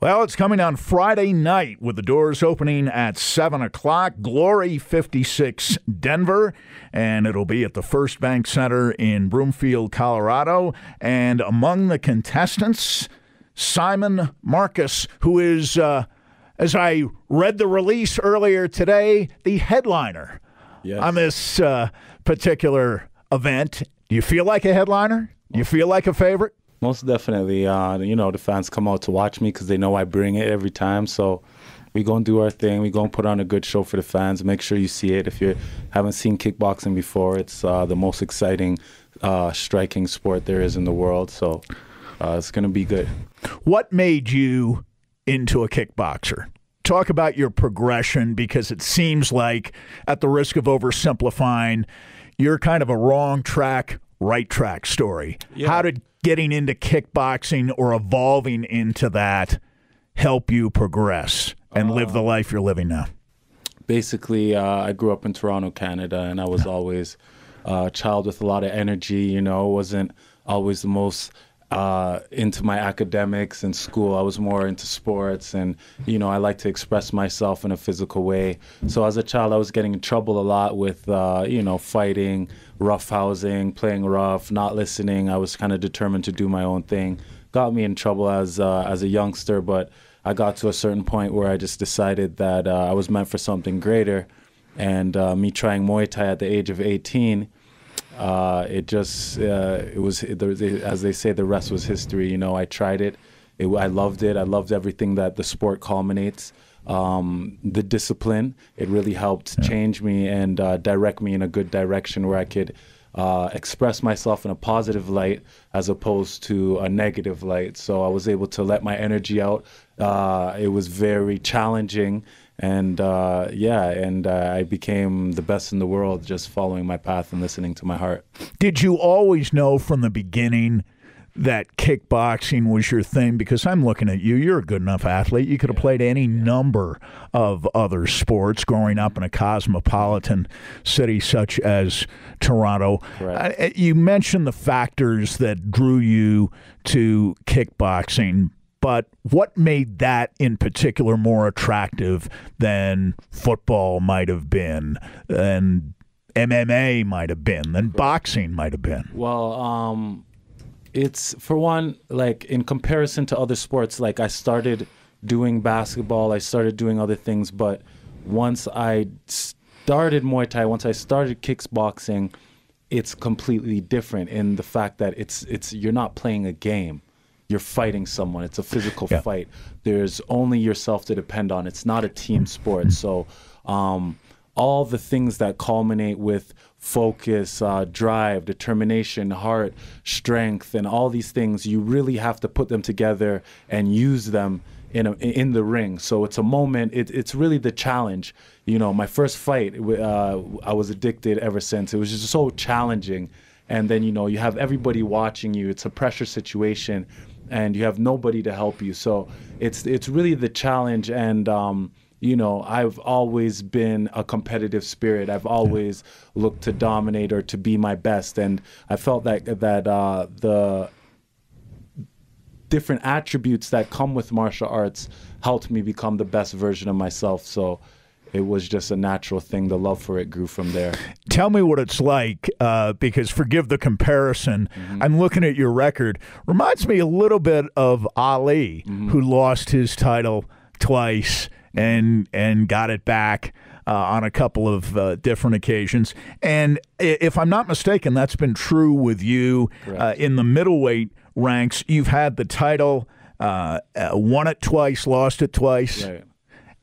Well, it's coming on Friday night with the doors opening at 7 o'clock. Glory 56 Denver, and it'll be at the First Bank Center in Broomfield, Colorado. And among the contestants, Simon Marcus, who is, as I read the release earlier today, the headliner on this particular event. Do you feel like a headliner? Do you feel like a favorite? Most definitely. The fans come out to watch me because they know I bring it every time. So we going to do our thing. We going to put on a good show for the fans. Make sure you see it. If you haven't seen kickboxing before, it's the most exciting striking sport there is in the world. So it's going to be good. What made you into a kickboxer? Talk about your progression, because it seems like, at the risk of oversimplifying, you're kind of a wrong track, right track story. Yeah. How did getting into kickboxing or evolving into that help you progress and live the life you're living now? Basically, I grew up in Toronto, Canada, and I was always a child with a lot of energy. Wasn't always the most into my academics and school. I was more into sports, and I like to express myself in a physical way. So as a child, I was getting in trouble a lot with fighting, roughhousing, playing rough, not listening. I was kind of determined to do my own thing. Got me in trouble as a youngster, but I got to a certain point where I just decided that I was meant for something greater. And me trying Muay Thai at the age of 18, it was, as they say, the rest was history. I tried it. I loved it. I loved everything that the sport culminates. The discipline, it really helped change me and direct me in a good direction where I could express myself in a positive light as opposed to a negative light. So I was able to let my energy out. It was very challenging. And I became the best in the world just following my path and listening to my heart. Did you always know from the beginning that kickboxing was your thing? Because I'm looking at you. You're a good enough athlete. You could have played any number of other sports growing up in a cosmopolitan city such as Toronto. Right. You mentioned the factors that drew you to kickboxing, but what made that in particular more attractive than football might have been, than MMA might have been, than boxing might have been? Well, it's, for one, like in comparison to other sports, like I started doing basketball, I started doing other things, but once I started Muay Thai, once I started kickboxing, it's completely different in the fact that it's you're not playing a game. You're fighting someone. It's a physical fight. There's only yourself to depend on. It's not a team sport. So all the things that culminate with focus, drive, determination, heart, strength, and all these things, you really have to put them together and use them in the ring. So it's a moment. It's really the challenge. My first fight, I was addicted ever since. It was just so challenging. And then, you have everybody watching you. It's a pressure situation, and you have nobody to help you. So it's really the challenge. And I've always been a competitive spirit. I've always looked to dominate or to be my best, and I felt that the different attributes that come with martial arts helped me become the best version of myself. So it was just a natural thing. The love for it grew from there. Tell me what it's like, because forgive the comparison. I'm looking at your record. Reminds me a little bit of Ali, who lost his title twice and got it back on a couple of different occasions. And if I'm not mistaken, that's been true with you in the middleweight ranks. You've had the title, won it twice, lost it twice. Right.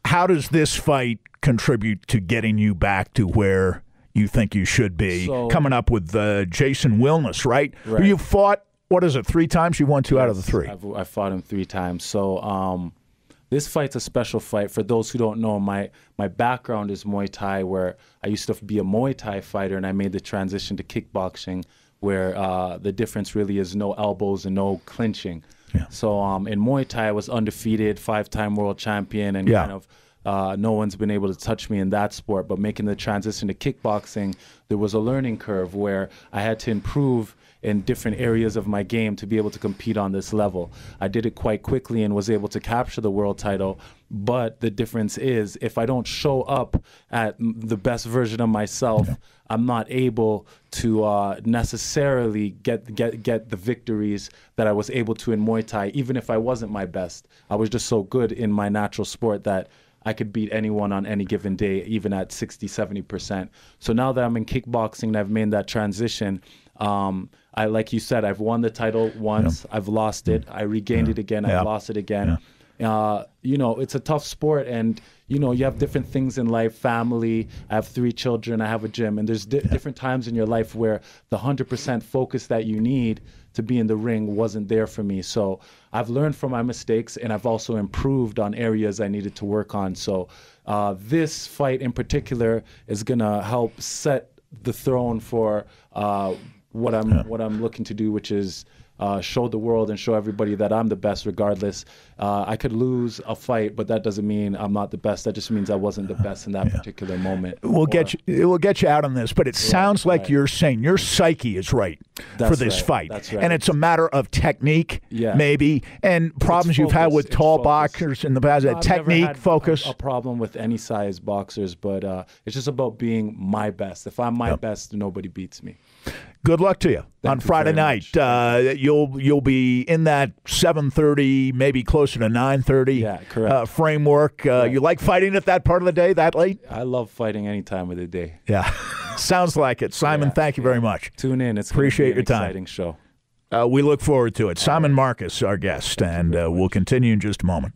How does this fight contribute to getting you back to where you think you should be? Coming up with Jason Wilness, right? Who you fought, what is it, 3 times? You won 2 out of the 3. I fought him 3 times. So this fight's a special fight. For those who don't know, my background is Muay Thai, where I used to be a Muay Thai fighter, and I made the transition to kickboxing, where the difference really is no elbows and no clinching. Yeah. So in Muay Thai, I was undefeated, 5-time world champion, and kind of no one's been able to touch me in that sport. But making the transition to kickboxing, there was a learning curve where I had to improve in different areas of my game to be able to compete on this level. I did it quite quickly and was able to capture the world title. But the difference is, if I don't show up at the best version of myself, I'm not able to necessarily get the victories that I was able to in Muay Thai, even if I wasn't my best. I was just so good in my natural sport that I could beat anyone on any given day, even at 60, 70%. So now that I'm in kickboxing and I've made that transition, like you said, I've won the title once, I've lost it, I regained it again, I've lost it again. It's a tough sport, and you have different things in life, family. I have 3 children, I have a gym, and there's different times in your life where the 100% focus that you need to be in the ring wasn't there for me. So I've learned from my mistakes, and I've also improved on areas I needed to work on. So this fight in particular is gonna help set the throne for what I'm looking to do, which is show the world and show everybody that I'm the best regardless. I could lose a fight, but that doesn't mean I'm not the best. That just means I wasn't the best in that particular moment. We'll get you out on this, but it sounds like you're saying your psyche is right for this fight. That's right. And it's a matter of technique, maybe, and problems you've had with tall boxers in the past. Technique, focus. A problem with any size boxers, but it's just about being my best. If I'm my best, nobody beats me. Good luck to you on Friday night. You'll be in that 7:30, maybe closer to 9:30 framework. You like fighting at that part of the day, that late? I love fighting any time of the day. Yeah, sounds like it. Simon, thank you very much. Tune in. It's appreciate your time. Exciting show. We look forward to it. Simon Marcus, our guest, and we'll continue in just a moment.